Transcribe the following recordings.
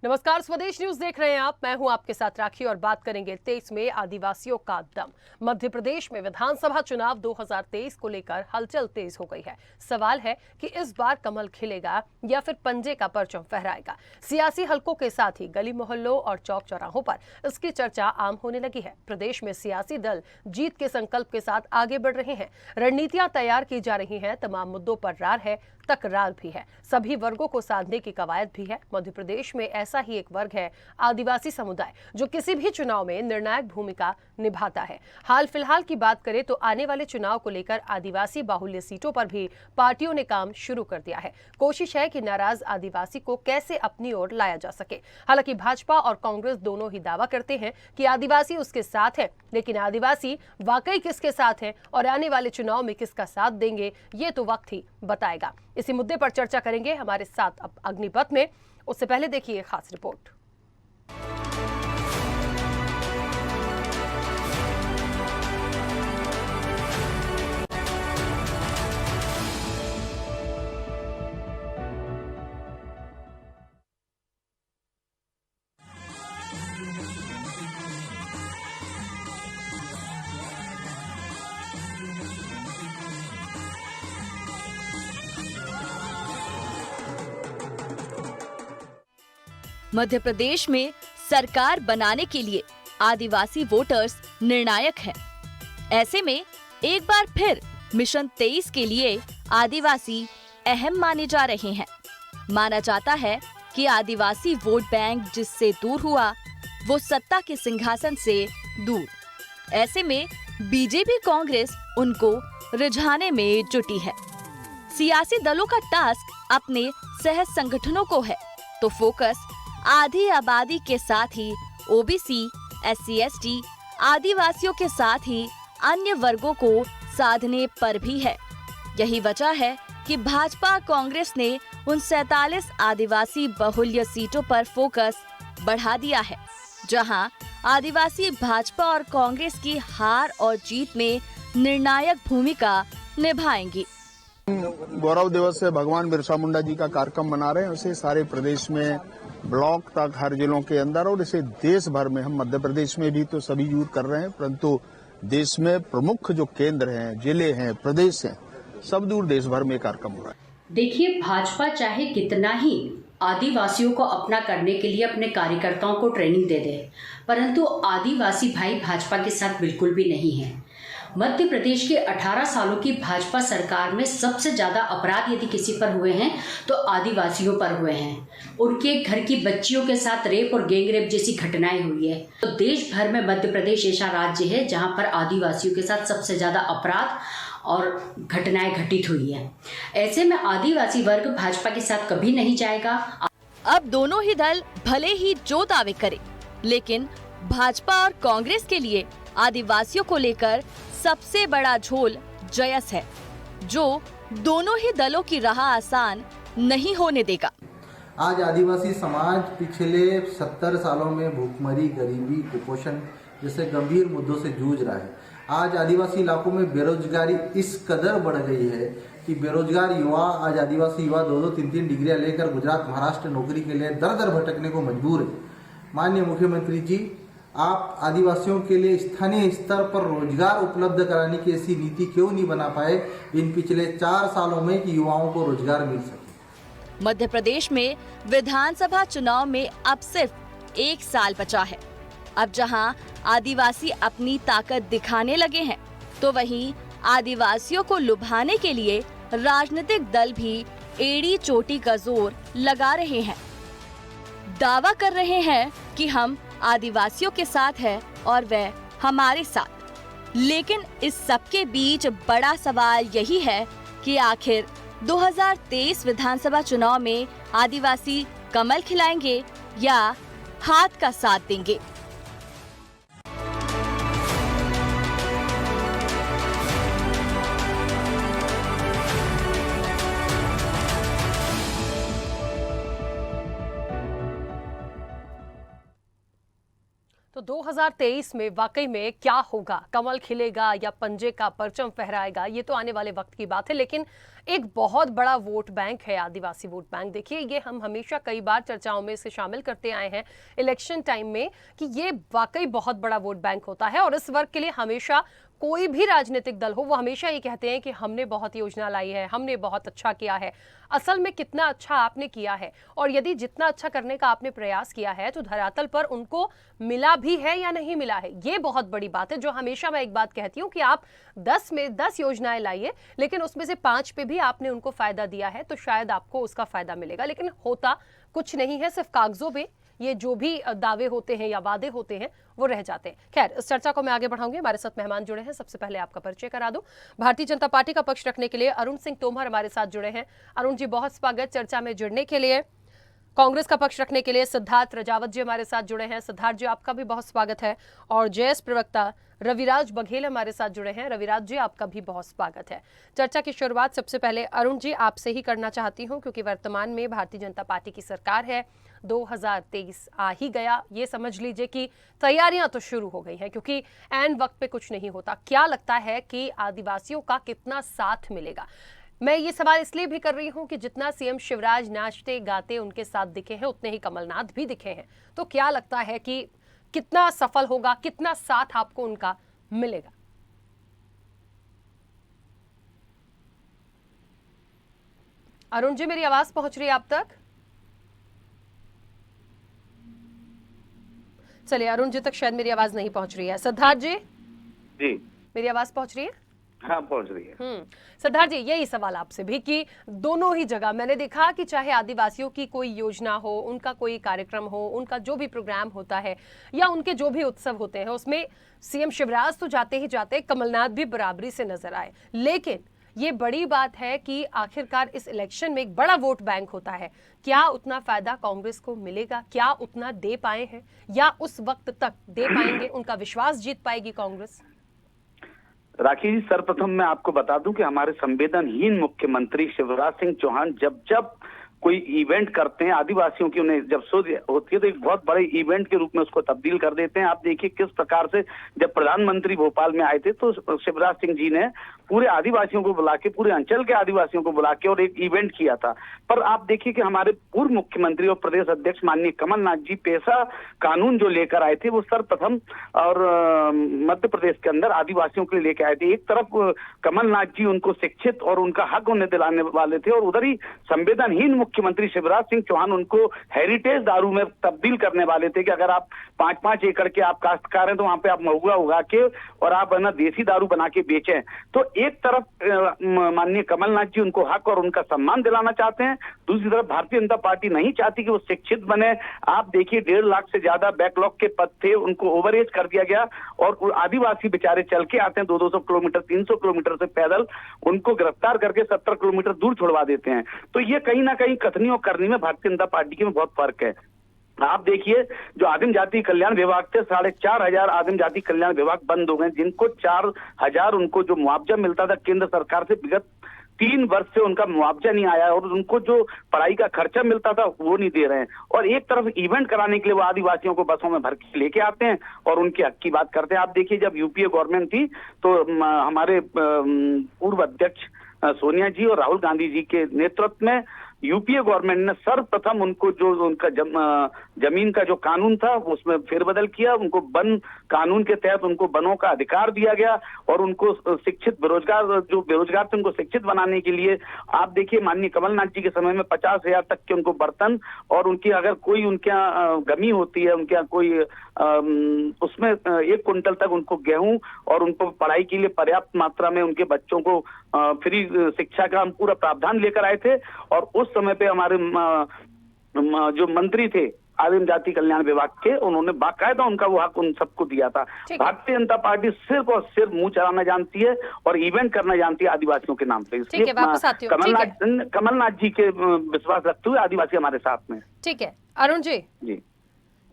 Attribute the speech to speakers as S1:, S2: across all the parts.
S1: नमस्कार, स्वदेश न्यूज देख रहे हैं आप। मैं हूं आपके साथ राखी और बात करेंगे 23 में आदिवासियों का दम। मध्य प्रदेश में विधानसभा चुनाव 2023 को लेकर हलचल तेज हो गई है। सवाल है कि इस बार कमल खिलेगा या फिर पंजे का परचम फहराएगा। सियासी हलकों के साथ ही गली मोहल्लों और चौक चौराहों पर इसकी चर्चा आम होने लगी है। प्रदेश में सियासी दल जीत के संकल्प के साथ आगे बढ़ रहे हैं। रणनीतियां तैयार की जा रही हैं। तमाम मुद्दों पर रार है, तकरार भी है। सभी वर्गों को साधने की कवायद भी है। मध्य प्रदेश में ऐसा ही एक वर्ग है आदिवासी समुदाय, जो किसी भी चुनाव में निर्णायक भूमिका निभाता है। हाल फिलहाल की बात करें तो आने वाले चुनाव को लेकर आदिवासी बाहुल्य सीटों पर भी पार्टियों ने काम शुरू कर दिया है। कोशिश है कि नाराज आदिवासी को कैसे अपनी ओर लाया जा सके। हालांकि भाजपा और कांग्रेस दोनों ही दावा करते हैं कि आदिवासी उसके साथ है, लेकिन आदिवासी वाकई किसके साथ है और आने वाले चुनाव में किसका साथ देंगे, ये तो वक्त ही बताएगा। इसी मुद्दे पर चर्चा करेंगे हमारे साथ अब अग्निपथ में। उससे पहले देखिए खास रिपोर्ट।
S2: मध्य प्रदेश में सरकार बनाने के लिए आदिवासी वोटर्स निर्णायक हैं। ऐसे में एक बार फिर मिशन 23 के लिए आदिवासी अहम माने जा रहे हैं। माना जाता है कि आदिवासी वोट बैंक जिससे दूर हुआ, वो सत्ता के सिंहासन से दूर। ऐसे में बीजेपी कांग्रेस उनको रिझाने में जुटी है। सियासी दलों का टास्क अपने सह संगठनों को है, तो फोकस आधी आबादी के साथ ही ओबीसी, एससी, एसटी, आदिवासियों के साथ ही अन्य वर्गों को साधने पर भी है। यही वजह है कि भाजपा कांग्रेस ने उन 47 आदिवासी बहुल्य सीटों पर फोकस बढ़ा दिया है, जहां आदिवासी भाजपा और कांग्रेस की हार और जीत में निर्णायक भूमिका निभाएंगी।
S3: गौरव दिवस से भगवान बिरसा मुंडा जी का कार्यक्रम मना रहे हैं। उसे सारे प्रदेश में, ब्लॉक तक, हर जिलों के अंदर और इसे देश भर में, हम मध्य प्रदेश में भी तो सभी यूज कर रहे हैं, परंतु देश में प्रमुख जो केंद्र हैं, जिले हैं, प्रदेश हैं, सब दूर देश भर में कार्यक्रम हो रहा है।
S4: देखिए, भाजपा चाहे कितना ही आदिवासियों को अपना करने के लिए अपने कार्यकर्ताओं को ट्रेनिंग दे दे, परंतु आदिवासी भाई भाजपा के साथ बिल्कुल भी नहीं है। मध्य प्रदेश के 18 सालों की भाजपा सरकार में सबसे ज्यादा अपराध यदि किसी पर हुए हैं तो आदिवासियों पर हुए हैं। उनके घर की बच्चियों के साथ रेप और गैंगरेप जैसी घटनाएं हुई है। तो देश भर में मध्य प्रदेश ऐसा राज्य है जहां पर आदिवासियों के साथ सबसे ज्यादा अपराध और घटनाएं घटित हुई है। ऐसे में आदिवासी वर्ग भाजपा के साथ कभी नहीं जाएगा।
S2: अब दोनों ही दल भले ही जो दावे करे, लेकिन भाजपा और कांग्रेस के लिए आदिवासियों को लेकर सबसे बड़ा झोल जयस है, जो दोनों ही दलों की राह आसान नहीं होने देगा।
S5: आज आदिवासी समाज पिछले 70 सालों में भूखमरी, गरीबी, कुपोषण जैसे गंभीर मुद्दों से जूझ रहा है। आज आदिवासी इलाकों में बेरोजगारी इस कदर बढ़ गई है कि बेरोजगार युवा, आज आदिवासी युवा 2-2, 3-3 डिग्रियां लेकर गुजरात, महाराष्ट्र नौकरी के लिए दर दर भटकने को मजबूर है। माननीय मुख्यमंत्री जी, आप आदिवासियों के लिए स्थानीय स्तर पर रोजगार उपलब्ध कराने की ऐसी नीति क्यों नहीं बना पाए इन पिछले 4 सालों में कि युवाओं को रोजगार मिल सके।
S2: मध्य प्रदेश में विधानसभा चुनाव में अब सिर्फ 1 साल बचा है। अब जहां आदिवासी अपनी ताकत दिखाने लगे हैं, तो वहीं आदिवासियों को लुभाने के लिए राजनीतिक दल भी एड़ी चोटी का जोर लगा रहे हैं। दावा कर रहे हैं कि हम आदिवासियों के साथ है और वह हमारे साथ। लेकिन इस सबके बीच बड़ा सवाल यही है कि आखिर 2023 विधानसभा चुनाव में आदिवासी कमल खिलाएंगे या हाथ का साथ देंगे।
S1: तो 2023 में वाकई में क्या होगा, कमल खिलेगा या पंजे का परचम फहराएगा, ये तो आने वाले वक्त की बात है। लेकिन एक बहुत बड़ा वोट बैंक है आदिवासी वोट बैंक। देखिए, ये हम हमेशा कई बार चर्चाओं में इसे शामिल करते आए हैं इलेक्शन टाइम में कि ये वाकई बहुत बड़ा वोट बैंक होता है। और इस वर्ग के लिए हमेशा कोई भी राजनीतिक दल हो, वो हमेशा ये कहते हैं कि हमने बहुत योजना लाई है, हमने बहुत अच्छा किया है। असल में कितना अच्छा आपने किया है, और यदि जितना अच्छा करने का आपने प्रयास किया है तो धरातल पर उनको मिला भी है या नहीं मिला है, ये बहुत बड़ी बात है। जो हमेशा मैं एक बात कहती हूँ कि आप 10 में 10 योजनाएं लाइए, लेकिन उसमें से 5 पे भी आपने उनको फायदा दिया है तो शायद आपको उसका फायदा मिलेगा। लेकिन होता कुछ नहीं है, सिर्फ कागजों पे ये जो भी दावे होते हैं या वादे होते हैं वो रह जाते हैं। खैर, इस चर्चा को मैं आगे बढ़ाऊंगी। हमारे साथ मेहमान जुड़े हैं, सबसे पहले आपका परिचय करा दूं। भारतीय जनता पार्टी का पक्ष रखने के लिए अरुण सिंह तोमर हमारे साथ जुड़े हैं। अरुण जी, बहुत स्वागत चर्चा में जुड़ने के लिए। कांग्रेस का पक्ष रखने के लिए सिद्धार्थ रजावत जी हमारे साथ जुड़े हैं। सिद्धार्थ जी, आपका भी बहुत स्वागत है। और जेएस प्रवक्ता रविराज बघेल हमारे साथ जुड़े हैं। रविराज जी, आपका भी बहुत स्वागत है। चर्चा की शुरुआत सबसे पहले अरुण जी आपसे ही करना चाहती हूं, क्योंकि वर्तमान में भारतीय जनता पार्टी की सरकार है। 2023 आ ही गया, ये समझ लीजिए कि तैयारियां तो शुरू हो गई हैं, क्योंकि ऐन वक्त पे कुछ नहीं होता। क्या लगता है कि आदिवासियों का कितना साथ मिलेगा? मैं ये सवाल इसलिए भी कर रही हूं कि जितना सीएम शिवराज नाचते गाते उनके साथ दिखे हैं, उतने ही कमलनाथ भी दिखे हैं। तो क्या लगता है कि कितना सफल होगा, कितना साथ आपको उनका मिलेगा? अरुण जी, मेरी आवाज पहुंच रही है आप तक? चलिए, अरुण जी तक शायद मेरी आवाज नहीं पहुंच रही है। सिद्धार्थ जी, मेरी आवाज पहुंच रही है?
S6: हाँ, पहुंच रही है।
S1: सिद्धार्थ जी, यही सवाल आपसे भी कि दोनों ही जगह मैंने देखा कि चाहे आदिवासियों की कोई योजना हो, उनका कोई कार्यक्रम हो, उनका जो भी प्रोग्राम होता है या उनके जो भी उत्सव होते हैं, उसमें सीएम शिवराज तो जाते ही जाते, कमलनाथ भी बराबरी से नजर आए। लेकिन ये बड़ी बात है कि आखिरकार इस इलेक्शन में एक बड़ा वोट बैंक होता है। क्या उतना फायदा कांग्रेस को मिलेगा? क्या उतना दे पाए हैं, या उस वक्त तक दे पाएंगे? उनका विश्वास जीत पाएगी कांग्रेस?
S6: राखी जी, सर्वप्रथम मैं आपको बता दूं कि हमारे संवेदनहीन मुख्यमंत्री शिवराज सिंह चौहान जब कोई इवेंट करते हैं आदिवासियों की, उन्हें जब सोच होती है तो एक बहुत बड़े इवेंट के रूप में उसको तब्दील कर देते हैं। आप देखिए किस प्रकार से जब प्रधानमंत्री भोपाल में आए थे तो शिवराज सिंह जी ने पूरे आदिवासियों को बुला के, पूरे अंचल के आदिवासियों को बुला के और एक इवेंट किया था। पर आप देखिए कि हमारे पूर्व मुख्यमंत्री और प्रदेश अध्यक्ष माननीय कमलनाथ जी पेशा कानून जो लेकर आए थे, वो सर्वप्रथम और मध्य प्रदेश के अंदर आदिवासियों के लिए लेके आए थे। एक तरफ कमलनाथ जी उनको शिक्षित और उनका हक उन्हें दिलाने वाले थे, और उधर ही संवेदनहीन मुख्यमंत्री शिवराज सिंह चौहान उनको हेरिटेज दारू में तब्दील करने वाले थे कि अगर आप 5-5 एकड़ के आप काश्तकार हैं तो वहां पे आप महुआ उगा के और आप है ना देसी दारू बना के बेचें। तो एक तरफ माननीय कमलनाथ जी उनको हक और उनका सम्मान दिलाना चाहते हैं, दूसरी तरफ भारतीय जनता पार्टी नहीं चाहती कि वो शिक्षित बने। आप देखिए 1.5 लाख से ज्यादा बैकलॉग के पद थे, उनको ओवरएज कर दिया गया, और आदिवासी बेचारे चल के आते हैं 200-200 किलोमीटर 300 किलोमीटर से पैदल, उनको गिरफ्तार करके 70 किलोमीटर दूर छोड़वा देते हैं। तो ये कहीं ना कहीं कथनी और करनी में भारतीय जनता पार्टी के में बहुत फर्क है। आप देखिए, जो आदिम जाति कल्याण विभाग थे, 4,500 आदिम जाति कल्याण विभाग बंद हो गए, जिनको 4,000 उनको जो मुआवजा मिलता था केंद्र सरकार से, विगत 3 वर्ष से उनका मुआवजा नहीं आया, और उनको जो पढ़ाई का खर्चा मिलता था वो नहीं दे रहे हैं। और एक तरफ इवेंट कराने के लिए वो आदिवासियों को बसों में भर के लेके आते हैं और उनके हक की बात करते हैं। आप देखिए, जब यूपीए गवर्नमेंट थी तो हमारे पूर्व अध्यक्ष सोनिया जी और राहुल गांधी जी के नेतृत्व में यूपीए गवर्नमेंट ने सर्वप्रथम उनको जो उनका जमीन का जो कानून था उसमें फेरबदल किया, उनको वन कानून के तहत उनको वनों का अधिकार दिया गया, और उनको शिक्षित जो बेरोजगार थे उनको शिक्षित बनाने के लिए आप देखिए माननीय कमलनाथ जी के समय में 50,000 तक के उनको बर्तन, और उनकी अगर कोई उनके यहाँ गमी होती है, उनके यहाँ कोई उसमें 1 कुंटल तक उनको गेहूं, और उनको पढ़ाई के लिए पर्याप्त मात्रा में उनके बच्चों को फ्री शिक्षा का हम पूरा प्रावधान लेकर आए थे। और उस समय पे हमारे जो मंत्री थे आदिम जाति कल्याण विभाग के, उन्होंने बाकायदा उनका वो हक उन सबको दिया था। भारतीय जनता पार्टी सिर्फ और सिर्फ मुंह चलाना जानती है और इवेंट करना जानती है आदिवासियों के नाम पे। इसलिए कमलनाथ जी के विश्वास रखते हुए आदिवासी हमारे साथ में।
S1: ठीक है अरुण जी,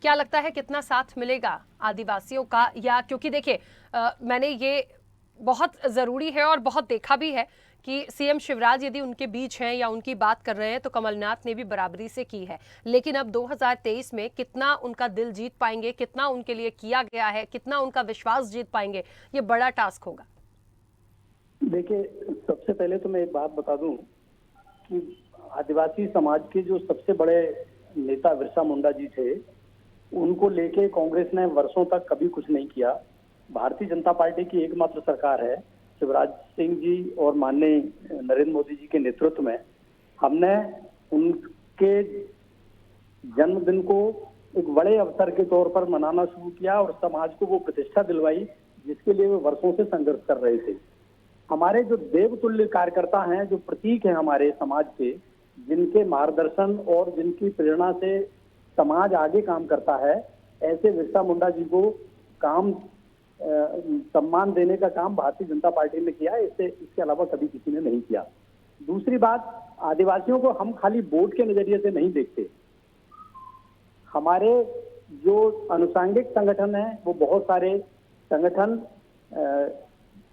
S1: क्या लगता है कितना साथ मिलेगा आदिवासियों का? या क्योंकि देखिए मैंने ये बहुत जरूरी है और बहुत देखा भी है कि सीएम शिवराज यदि उनके बीच हैं या उनकी बात कर रहे हैं तो कमलनाथ ने भी बराबरी से की है, लेकिन अब 2023 में कितना उनका दिल जीत पाएंगे, कितना उनके लिए किया गया है, कितना उनका विश्वास जीत पाएंगे, ये बड़ा टास्क होगा।
S7: देखिए, सबसे पहले तो मैं एक बात बता दूं कि आदिवासी समाज के जो सबसे बड़े नेता बिरसा मुंडा जी थे, उनको लेके कांग्रेस ने वर्षों तक कभी कुछ नहीं किया। भारतीय जनता पार्टी की एकमात्र सरकार है, शिवराज सिंह जी और माननीय नरेंद्र मोदी जी के नेतृत्व में हमने उनके जन्मदिन को एक बड़े अवसर के तौर पर मनाना शुरू किया और समाज को वो प्रतिष्ठा दिलवाई जिसके लिए वे वर्षों से संघर्ष कर रहे थे। हमारे जो देवतुल्य कार्यकर्ता हैं, जो प्रतीक हैं हमारे समाज के, जिनके मार्गदर्शन और जिनकी प्रेरणा से समाज आगे काम करता है, ऐसे बिरसा मुंडा जी को सम्मान देने का काम भारतीय जनता पार्टी ने किया है। इसके अलावा कभी किसी ने नहीं किया। दूसरी बात, आदिवासियों को हम खाली वोट के नजरिए से नहीं देखते। हमारे जो अनुषंगिक संगठन हैं, वो बहुत सारे संगठन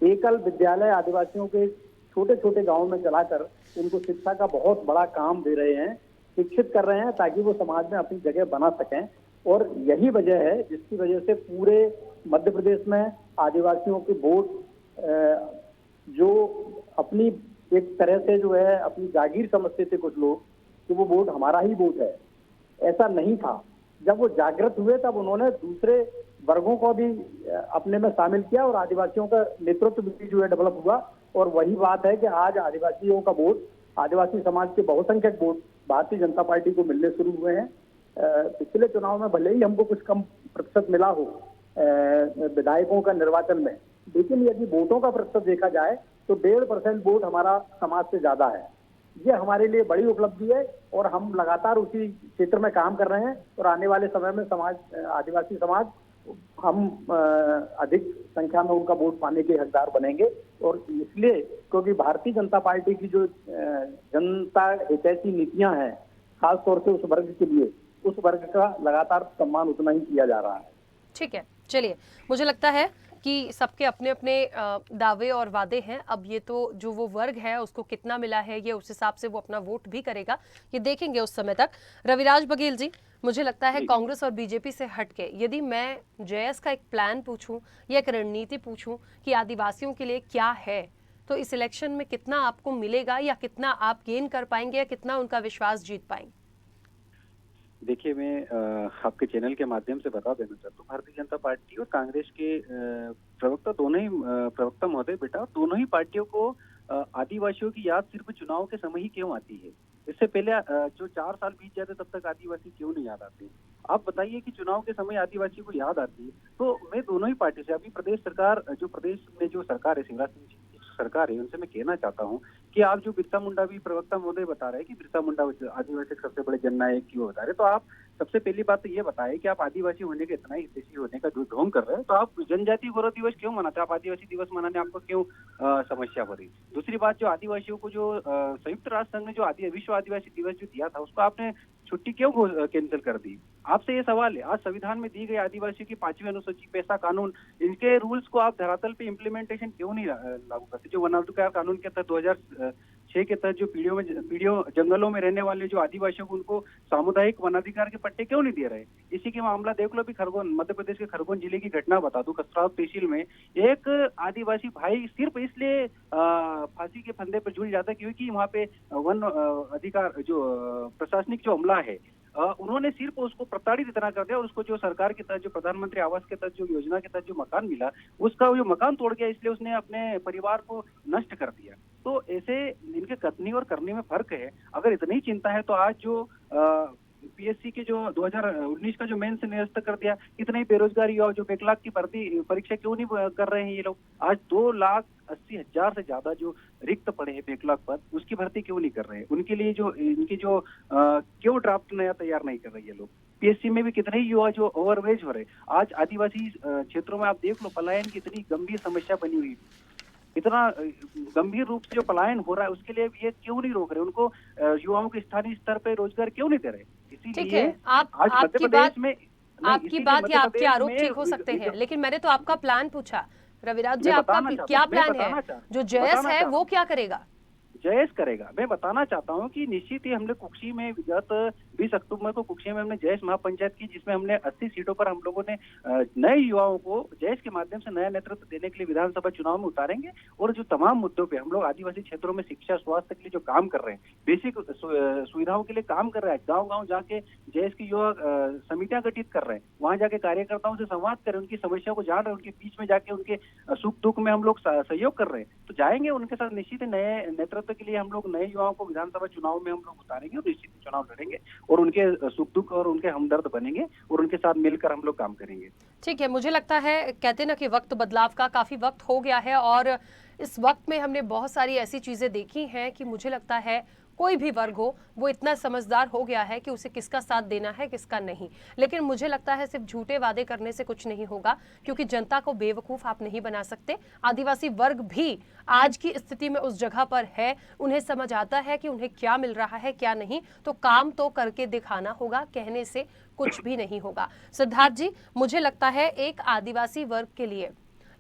S7: एकल विद्यालय आदिवासियों के छोटे छोटे गांवों में चलाकर उनको शिक्षा का बहुत बड़ा काम दे रहे हैं, शिक्षित कर रहे हैं ताकि वो समाज में अपनी जगह बना सकें। और यही वजह है जिसकी वजह से पूरे मध्य प्रदेश में आदिवासियों के वोट जो अपनी एक तरह से जो है अपनी जागीर समझते थे कुछ लोग कि वो वोट हमारा ही वोट है, ऐसा नहीं था। जब वो जागृत हुए तब उन्होंने दूसरे वर्गों को भी अपने में शामिल किया और आदिवासियों का नेतृत्व भी जो है डेवलप हुआ। और वही बात है कि आज आदिवासियों का वोट, आदिवासी समाज के बहुसंख्यक वोट भारतीय जनता पार्टी को मिलने शुरू हुए हैं। पिछले चुनाव में भले ही हमको कुछ कम प्रतिशत मिला हो विधायकों का निर्वाचन में, लेकिन यदि वोटों का प्रतिशत देखा जाए तो 1.5% वोट हमारा समाज से ज्यादा है। ये हमारे लिए बड़ी उपलब्धि है और हम लगातार उसी क्षेत्र में काम कर रहे हैं। और आने वाले समय में आदिवासी समाज हम अधिक संख्या में उनका वोट पाने के हकदार बनेंगे। और इसलिए क्योंकि भारतीय जनता पार्टी की जो जनता हितैषी नीतियां हैं, खास तौर से उस वर्ग के लिए, उस वर्ग का लगातार सम्मान उतना ही किया जा रहा है।
S1: ठीक है, चलिए, मुझे लगता है कि सबके अपने अपने दावे और वादे हैं। अब ये तो जो वो वर्ग है उसको कितना मिला है, ये उस हिसाब से वो अपना वोट भी करेगा, ये देखेंगे उस समय तक। रविराज बघेल जी, मुझे लगता है कांग्रेस और बीजेपी से हटके यदि मैं जेएस का एक प्लान पूछूं या एक रणनीति पूछूं कि आदिवासियों के लिए क्या है, तो इस इलेक्शन में कितना आपको मिलेगा या कितना आप गेन कर पाएंगे या कितना उनका विश्वास जीत पाएंगे?
S8: देखिए, मैं आपके चैनल के माध्यम से बता देना चाहता हूँ, भारतीय जनता पार्टी और कांग्रेस के प्रवक्ता दोनों ही प्रवक्ता महोदय बेटा, दोनों ही पार्टियों को आदिवासियों की याद सिर्फ चुनाव के समय ही क्यों आती है? इससे पहले जो 4 साल बीत जाते तब तक आदिवासी क्यों नहीं याद आते? आप बताइए कि चुनाव के समय आदिवासी को याद आती है। तो मैं दोनों ही पार्टी से, अभी प्रदेश सरकार, जो प्रदेश में जो सरकार है, शिवराज सिंह जी सरकार है, उनसे मैं कहना चाहता हूं कि आप जो बिरसा मुंडा भी प्रवक्ता महोदय बता रहे हैं कि बिरसा मुंडा आदिवासी के सबसे बड़े जननायक क्यों बता रहे, तो आप सबसे पहली बात तो ये बताएं कि आप आदिवासी होने के इतना हितैषी होने का जो ढोंग कर रहे हैं, तो आप जनजातीय गौरव दिवस क्यों मनाते हैं? आप आदिवासी दिवस मनाने आपको क्यों समस्या हो रही? दूसरी बात, जो आदिवासियों को जो संयुक्त राष्ट्र संघ ने जो विश्व आदिवासी दिवस जो दिया था, उसको आपने छुट्टी क्यों कैंसिल कर दी? आपसे ये सवाल है। आज संविधान में दी गई आदिवासियों की 5वीं अनुसूची, पैसा कानून, इनके रूल्स को आप धरातल पे इम्प्लीमेंटेशन क्यों नहीं लागू करते? जो वन अधिकार कानून के तहत 2006 के तहत जो पीढ़ियों जंगलों में रहने वाले जो आदिवासियों को उनको सामुदायिक वनाधिकार के पट्टे क्यों नहीं दे रहे? इसी के मामला देख लो। भी खरगोन, मध्य प्रदेश के खरगोन जिले की घटना बता दूं, कसराव तहसील में एक आदिवासी भाई सिर्फ इसलिए फांसी के फंदे पर झूल जाता क्योंकि वहाँ पे वन अधिकार जो प्रशासनिक जो अमला है, उन्होंने सिर्फ उसको प्रताड़ित इतना कर दिया और उसको जो सरकार के तहत, जो प्रधानमंत्री आवास के तहत, जो योजना के तहत जो मकान मिला, उसका जो मकान तोड़ गया, इसलिए उसने अपने परिवार को नष्ट कर दिया। तो ऐसे इनके कथनी और करने में फर्क है। अगर इतनी चिंता है तो आज जो पीएससी के जो 2019 का जो मेंस निरस्त कर दिया, इतने ही बेरोजगार युवा जो बैकलॉग की भर्ती परीक्षा क्यों नहीं कर रहे हैं ये लोग? आज 2,80,000 से ज्यादा जो रिक्त पड़े हैं बैकलॉग पर, उसकी भर्ती क्यों नहीं कर रहे हैं? उनके लिए जो इनकी जो क्यों ड्राफ्ट नया तैयार नहीं कर रहे ये लोग? पीएससी में भी कितने ही युवा जो ओवरवेज हो रहे। आज आदिवासी क्षेत्रों में आप देख लो, पलायन की इतनी गंभीर समस्या बनी हुई, इतना गंभीर रूप से जो पलायन हो रहा है, उसके लिए ये क्यों नहीं रोक रहे? उनको युवाओं के स्थानीय स्तर पर रोजगार क्यों नहीं दे रहे? इसीलिए आज मध्य प्रदेश में,
S1: आपकी बात या आपके आरोप ठीक हो सकते हैं, लेकिन मैंने तो आपका प्लान पूछा। रविराज जी, आपका क्या प्लान है? जो जेएस है वो क्या करेगा?
S8: जयेश करेगा। मैं बताना चाहता हूं कि निश्चित ही हमने कुक्षी में विगत 20 अक्टूबर को कुक्षी में हमने जयेश महापंचायत की, जिसमें हमने 80 सीटों पर हम लोगों ने नए युवाओं को जयेश के माध्यम से नया नेतृत्व देने के लिए विधानसभा चुनाव में उतारेंगे। और जो तमाम मुद्दों पे हम लोग आदिवासी क्षेत्रों में शिक्षा स्वास्थ्य के लिए जो काम कर रहे हैं, बेसिक सुविधाओं के लिए काम कर रहे हैं, गाँव-गाँव जाके जयेश की युवा समितियां गठित कर रहे हैं, वहां जाके कार्यकर्ताओं से संवाद कर रहे हैं, उनकी समस्या को जान रहे हैं, उनके बीच में जाके उनके सुख दुख में हम लोग सहयोग कर रहे हैं। तो जाएंगे उनके साथ, निश्चित नए नेतृत्व के लिए हम लोग नए युवाओं को विधानसभा चुनाव में हम लोग उतारेंगे और निश्चित चुनाव लड़ेंगे और उनके सुख दुख और उनके हमदर्द बनेंगे और उनके साथ मिलकर हम लोग काम करेंगे।
S1: ठीक है, मुझे लगता है कहते ना कि वक्त बदलाव का काफी वक्त हो गया है और इस वक्त में हमने बहुत सारी ऐसी चीजें देखी हैं कि मुझे लगता है कोई भी वर्ग हो वो इतना समझदार हो गया है कि उसे किसका साथ देना है किसका नहीं। लेकिन मुझे लगता है सिर्फ झूठे वादे करने से कुछ नहीं होगा, क्योंकि जनता को बेवकूफ आप नहीं बना सकते। आदिवासी वर्ग भी आज की स्थिति में उस जगह पर है, उन्हें समझ आता है कि उन्हें क्या मिल रहा है क्या नहीं, तो काम तो करके दिखाना होगा, कहने से कुछ भी नहीं होगा। सिद्धार्थ जी, मुझे लगता है एक आदिवासी वर्ग के लिए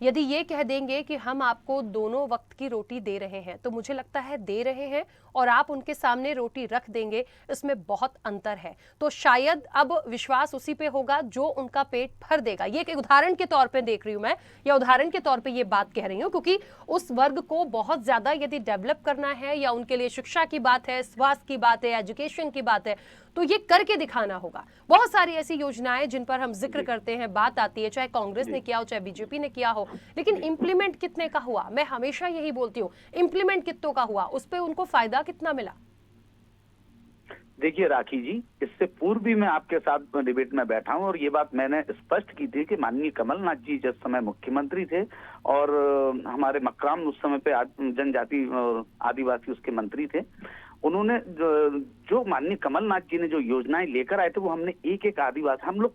S1: यदि ये कह देंगे कि हम आपको दोनों वक्त की रोटी दे रहे हैं, तो मुझे लगता है दे रहे हैं और आप उनके सामने रोटी रख देंगे, इसमें बहुत अंतर है। तो शायद अब विश्वास उसी पे होगा जो उनका पेट भर देगा। ये एक उदाहरण के तौर पे देख रही हूं मैं, या उदाहरण के तौर पे ये बात कह रही हूं, क्योंकि उस वर्ग को बहुत ज्यादा यदि डेवलप करना है या उनके लिए शिक्षा की बात है, स्वास्थ्य की बात है, एजुकेशन की बात है, तो ये करके दिखाना होगा। बहुत सारी ऐसी योजनाएं जिन पर हम जिक्र करते हैं, बात आती है, चाहे कांग्रेस ने किया हो चाहे बीजेपी ने किया हो, लेकिन इंप्लीमेंट कितने का हुआ? मैं हमेशा यही बोलती हूँ, इंप्लीमेंट कितनों का हुआ, उस पर उनको फायदा कितना मिला?
S6: देखिए राखी जी, इससे पूर्व भी मैं आपके साथ डिबेट में बैठा हूं और ये बात मैंने स्पष्ट की थी कि माननीय कमलनाथ जी जिस समय मुख्यमंत्री थे और हमारे मकराम उस समय पे जनजाति और आदिवासी उसके मंत्री थे, उन्होंने जो माननीय कमलनाथ जी ने जो योजनाएं लेकर आए थे वो हमने एक एक आदिवासी, हम लोग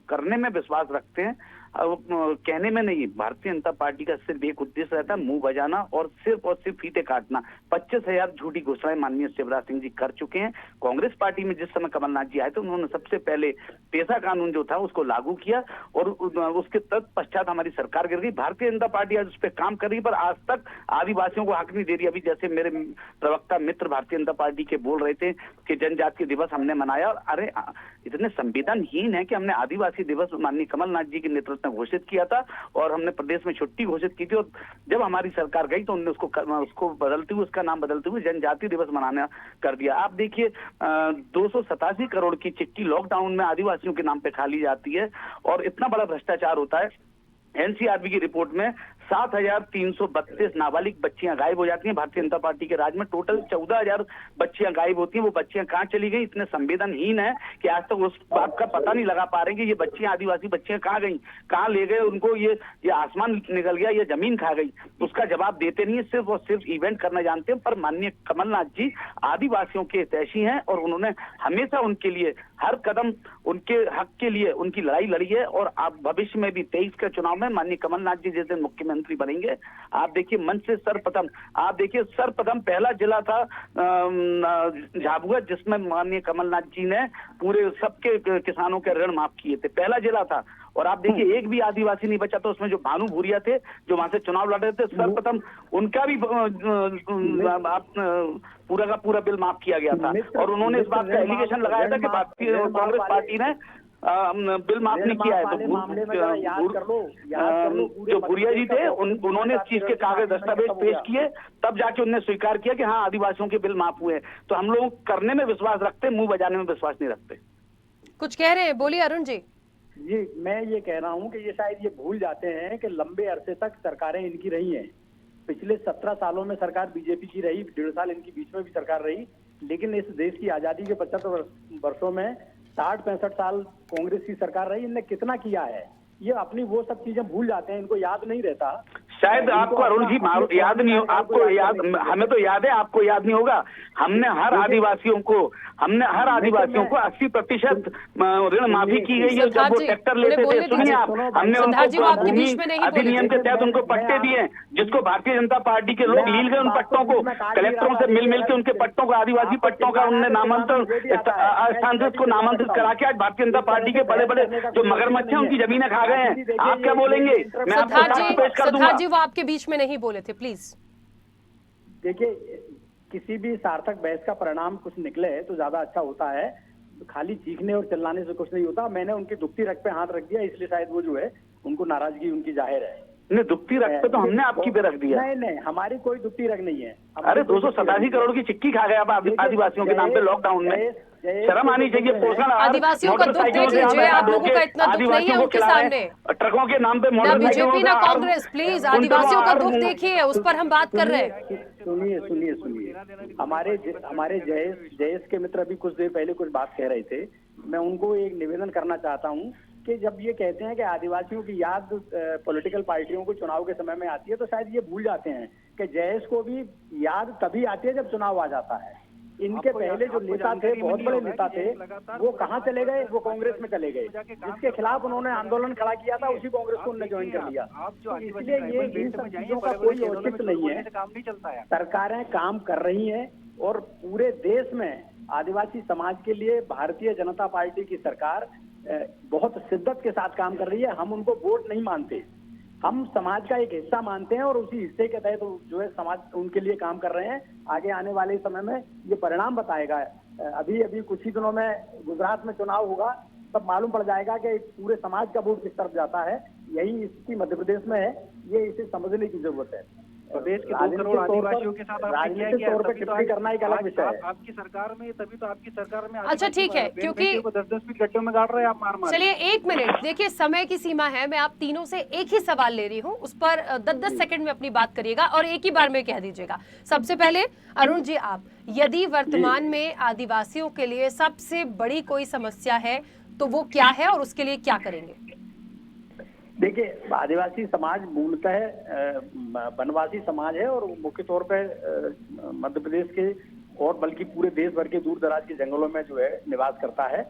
S6: करने में विश्वास रखते हैं, कहने में नहीं। भारतीय जनता पार्टी का सिर्फ एक उद्देश्य रहता है, मुंह बजाना और सिर्फ फीते काटना। 25,000 झूठी घोषणाएं माननीय शिवराज सिंह जी कर चुके हैं। कांग्रेस पार्टी में जिस समय कमलनाथ जी आए थे उन्होंने सबसे पहले पेशा कानून जो था उसको लागू किया और उसके तत्पश्चात हमारी सरकार गिर गई। भारतीय जनता पार्टी आज उस पर काम कर रही है, पर आज तक आदिवासियों को हक नहीं दे रही। अभी जैसे मेरे प्रवक्ता मित्र भारतीय जनता पार्टी के बोल रहे थे कि जनजातीय दिवस हमने मनाया, अरे इतने संवेदनहीन है कि हमने आदिवासी दिवस माननीय कमलनाथ जी के नेतृत्व में घोषित किया था और हमने प्रदेश में छुट्टी घोषित की थी और जब हमारी सरकार गई तो उन्होंने उसको बदलते हुए, उसका नाम बदलते हुए जनजातीय दिवस मनाना कर दिया। आप देखिए 287 करोड़ की चिट्ठी लॉकडाउन में आदिवासियों के नाम पे खाली जाती है और इतना बड़ा भ्रष्टाचार होता है। एनसीआरबी की रिपोर्ट में 7,332 नाबालिग बच्चियां गायब हो जाती हैं। भारतीय जनता पार्टी के राज में टोटल 14,000 बच्चियां गायब होती हैं। वो बच्चियां कहां चली गई? इतने संवेदनहीन है कि आज तक उस बात का पता नहीं लगा पा रहे कि ये बच्चियां, आदिवासी बच्चियां कहां गई, कहां ले गए उनको, ये आसमान निकल गया, ये जमीन खा गई, उसका जवाब देते नहीं है, सिर्फ और सिर्फ इवेंट करना जानते हैं। पर माननीय कमलनाथ जी आदिवासियों के हितैषी हैं और उन्होंने हमेशा उनके लिए हर कदम उनके हक के लिए उनकी लड़ाई लड़ी है और आप भविष्य में भी 23 के चुनाव में माननीय कमलनाथ जी जिस दिन मुख्यमंत्री बनेंगे, आप देखिए मंच से सर्वप्रथम, आप देखिए सर्वप्रथम पहला जिला था झाबुआ जिसमें माननीय कमलनाथ जी ने पूरे सबके किसानों के ऋण माफ किए थे, पहला जिला था। और आप देखिए एक भी आदिवासी नहीं बचा था उसमें, जो भानु भूरिया थे जो वहां से चुनाव लड़ रहे थे, सर्वप्रथम उनका भी पूरा का पूरा बिल माफ किया गया था और उन्होंने इस बात का एलिगेशन लगाया था कि भारतीय कांग्रेस पार्टी ने बिल माफ नहीं किया है। तो जो भूरिया जी थे उन्होंने इस चीज के कागज दस्तावेज पेश किए, तब जाके उन्होंने स्वीकार किया कि हाँ आदिवासियों के बिल माफ हुए। तो हम लोग करने में विश्वास रखते, मुंह बजाने में विश्वास नहीं रखते।
S1: कुछ कह रहे हैं, बोलिए अरुण जी।
S7: जी, मैं ये कह रहा हूँ कि ये शायद ये भूल जाते हैं कि लंबे अरसे तक सरकारें इनकी रही हैं। पिछले 17 सालों में सरकार बीजेपी की रही, 1.5 साल इनकी बीच में भी सरकार रही, लेकिन इस देश की आजादी के 75 वर्षों में 60-65 साल कांग्रेस की सरकार रही। इनने कितना किया है, ये अपनी वो सब चीजें भूल जाते हैं, इनको याद नहीं रहता।
S6: शायद आपको अरुण जी याद नहीं हो, आपको याद, हमें तो याद है, आपको याद नहीं होगा। हमने हर आदिवासियों को 80% ऋण माफी की गई है। जब वो ट्रैक्टर लेते थे, सुनिए आप, हमने उनको भूमि अधिनियम के तहत उनको पट्टे दिए, जिसको भारतीय जनता पार्टी के लोग लील गए। उन पट्टों को कलेक्टरों से मिल के उनके पट्टों को, आदिवासी पट्टों का उनने नामांतरण, स्थानांतरित को नामांतरित करा के आज भारतीय जनता पार्टी के बड़े बड़े जो मगरमच्छ हैं उनकी जमीनें खा गए हैं। आप क्या बोलेंगे? मैं आपको पेश कर दूंगा।
S1: वो आपके बीच में नहीं बोले थे, प्लीज।
S7: देखिए किसी भी सार्थक बहस का परिणाम कुछ निकले तो ज्यादा अच्छा होता है। खाली चीखने और चिल्लाने से कुछ नहीं होता। मैंने उनकी दुखती रग पे हाथ रख दिया, इसलिए शायद वो जो है उनको नाराजगी उनकी जाहिर है।
S6: नहीं, दुखती रग पे तो हमने आपकी पे रख दिया।
S7: नहीं, हमारी कोई दुखती रग नहीं है।
S6: अरे 287 करोड़ की चिक्की खा गए आप आदिवासियों के नाम पे लॉकडाउन में। शर्म आनी चाहिए। पोषण
S1: आदिवासियों का दुख देख लीजिए, आप लोगों का इतना दुख नहीं है उनके सामने।
S6: ट्रकों के नाम पे
S1: ना बीजेपी ना कांग्रेस, प्लीज आदिवासियों का दुख देखिए, उस पर हम बात कर रहे हैं।
S7: सुनिए, हमारे जयेश के मित्र अभी कुछ देर पहले कुछ बात कह रहे थे। मैं उनको एक निवेदन करना चाहता हूँ कि जब ये कहते हैं कि आदिवासियों की याद पॉलिटिकल पार्टियों को चुनाव के समय में आती है, तो शायद ये भूल जाते हैं कि जयेश को भी याद तभी आती है जब चुनाव आ जाता है। इनके पहले जो नेता थे, बहुत बड़े नेता थे, वो कहाँ चले गए? वो कांग्रेस में चले गए। जिसके खिलाफ उन्होंने आंदोलन खड़ा किया था, उसी कांग्रेस को उन्होंने ज्वाइन कर लिया। तो इसलिए ये इन सब चीजों का कोई औचित्य नहीं है। सरकारें काम कर रही हैं और पूरे देश में आदिवासी समाज के लिए भारतीय जनता पार्टी की सरकार बहुत शिद्दत के साथ काम कर रही है। हम उनको वोट नहीं मानते, हम समाज का एक हिस्सा मानते हैं और उसी हिस्से के तहत जो है समाज उनके लिए काम कर रहे हैं। आगे आने वाले समय में ये परिणाम बताएगा। अभी कुछ ही दिनों में गुजरात में चुनाव होगा, तब मालूम पड़ जाएगा कि पूरे समाज का वोट किस तरफ जाता है। यही स्थिति मध्य प्रदेश में है, ये इसे समझने की जरूरत है।
S8: प्रदेश के 2 करोड़ आदिवासियों के साथ
S7: राजनीतिक तौर पर टिप्पणी करना एक अलग विषय है।
S8: आपकी सरकार में, तभी तो आपकी सरकार में
S1: अच्छा ठीक है, क्योंकि
S8: 10-10 फीट गड्ढों में गाड़ रहे हैं आप मार।
S1: चलिए 1 मिनट, देखिए समय की सीमा है। मैं आप तीनों से एक ही सवाल ले रही हूँ, उस पर 10-10 सेकंड में अपनी बात करिएगा और एक ही बार में कह दीजिएगा। सबसे पहले अरुण जी, आप यदि वर्तमान में आदिवासियों के लिए सबसे बड़ी कोई समस्या है तो वो क्या है और उसके लिए क्या करेंगे?
S7: देखिए, आदिवासी समाज मूलतः वनवासी समाज है और मुख्य तौर पर मध्य प्रदेश के और बल्कि पूरे देश भर के दूर दराज के जंगलों में जो है निवास करता है।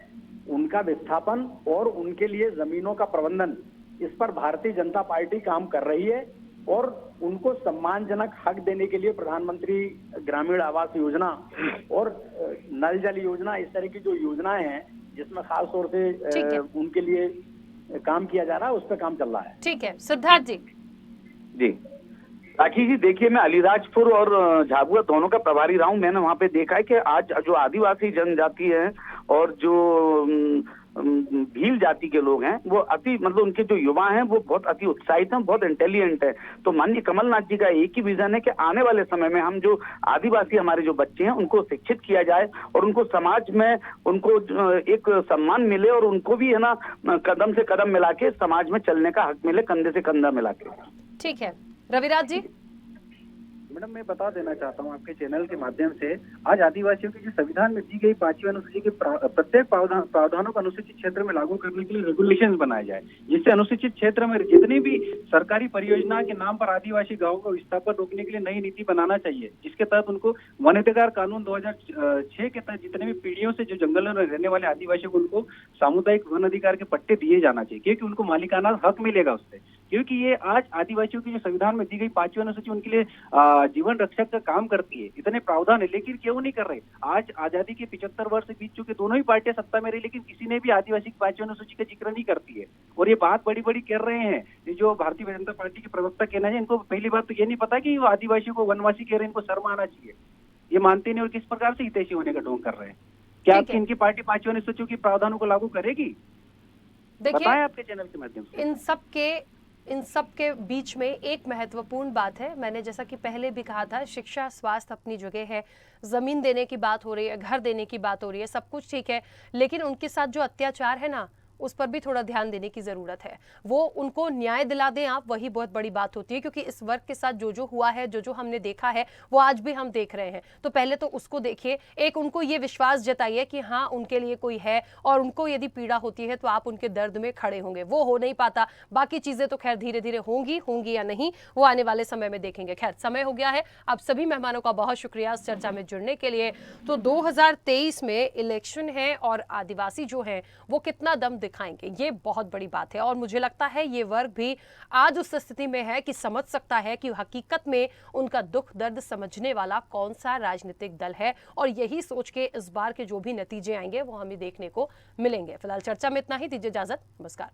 S7: उनका विस्थापन और उनके लिए जमीनों का प्रबंधन, इस पर भारतीय जनता पार्टी काम कर रही है और उनको सम्मानजनक हक देने के लिए प्रधानमंत्री ग्रामीण आवास योजना और नल जल योजना, इस तरह की जो योजनाएं हैं जिसमें खास तौर से उनके लिए काम किया जा रहा है, उस पर काम चल रहा है।
S1: ठीक है, सिद्धार्थ जी।
S6: जी राखी जी, देखिए मैं अलीराजपुर और झाबुआ दोनों का प्रभारी रहा हूँ। मैंने वहाँ पे देखा है कि आज जो आदिवासी जनजाति है और जो भील जाति के लोग हैं वो मतलब उनके जो युवा हैं वो बहुत अति उत्साहित हैं, बहुत इंटेलिजेंट है। तो माननीय कमलनाथ जी का एक ही विजन है कि आने वाले समय में हम जो आदिवासी हमारे जो बच्चे हैं उनको शिक्षित किया जाए और उनको समाज में उनको एक सम्मान मिले और उनको भी है ना कदम से कदम मिला के समाज में चलने का हक मिले, कंधे से कंधा मिला के।
S1: ठीक है, रविराज जी।
S8: मैडम, मैं बता देना चाहता हूँ आपके चैनल के माध्यम से, आज आदिवासियों की जो संविधान में दी गई 5वीं अनुसूची के प्रत्येक प्रावधानों को अनुसूचित क्षेत्र में लागू करने के लिए रेगुलेशंस बनाए जाए, जिससे अनुसूचित क्षेत्र में जितनी भी सरकारी परियोजना के नाम पर आदिवासी गाँव को विस्थापन रोकने के लिए नई नीति बनाना चाहिए, जिसके तहत उनको वन अधिकार कानून 2006 के तहत जितने भी पीढ़ियों से जो जंगलों में रहने वाले आदिवासियों को उनको सामुदायिक वन अधिकार के पट्टे दिए जाना चाहिए, क्योंकि उनको मालिकाना हक मिलेगा उससे। क्योंकि ये आज आदिवासियों की जो संविधान में दी गई 5वीं अनुसूची उनके लिए जीवन रक्षक का काम करती है। इतने प्रावधान है, लेकिन क्यों नहीं कर रहे? आज आजादी के 75 वर्ष बीत चुके, दोनों ही पार्टियां सत्ता में रही, लेकिन किसी ने भी आदिवासी की 5वीं अनुसूची का जिक्र नहीं करती है। और ये बात बड़ी बड़ी कर रहे हैं जो भारतीय जनता पार्टी के प्रवक्ता कहना है, इनको पहली बात तो ये नहीं पता कि वो आदिवासियों को वनवासी कह रहे हैं, इनको शर्म आना चाहिए। ये मानते नहीं और किस प्रकार से हितैषी होने का ढोंग कर रहे हैं। क्या आपकी इनकी पार्टी 5वीं अनुसूची के प्रावधानों को लागू करेगी? बताएं आपके चैनल के माध्यम से।
S1: इन सब के बीच में एक महत्वपूर्ण बात है, मैंने जैसा कि पहले भी कहा था, शिक्षा स्वास्थ्य अपनी जगह है, जमीन देने की बात हो रही है, घर देने की बात हो रही है, सब कुछ ठीक है, लेकिन उनके साथ जो अत्याचार है ना उस पर भी थोड़ा ध्यान देने की जरूरत है। वो उनको न्याय दिला दें आप, वही बहुत बड़ी बात होती है, क्योंकि इस वर्ग के साथ जो जो हुआ है, जो जो हमने देखा है, वो आज भी हम देख रहे हैं। तो पहले तो उसको देखिए, एक उनको ये विश्वास जताइए कि हाँ उनके लिए कोई है और उनको यदि पीड़ा होती है तो आप उनके दर्द में खड़े होंगे। वो हो नहीं पाता, बाकी चीजें तो खैर धीरे धीरे होंगी या नहीं, वो आने वाले समय में देखेंगे। खैर समय हो गया है। आप सभी मेहमानों का बहुत शुक्रिया इस चर्चा में जुड़ने के लिए। तो 2023 में इलेक्शन है और आदिवासी जो है वो कितना दम दिखाएंगे, ये बहुत बड़ी बात है। और मुझे लगता है ये वर्ग भी आज उस स्थिति में है कि समझ सकता है कि हकीकत में उनका दुख दर्द समझने वाला कौन सा राजनीतिक दल है, और यही सोच के इस बार के जो भी नतीजे आएंगे वो हमें देखने को मिलेंगे। फिलहाल चर्चा में इतना ही, दीजिए इजाजत, नमस्कार।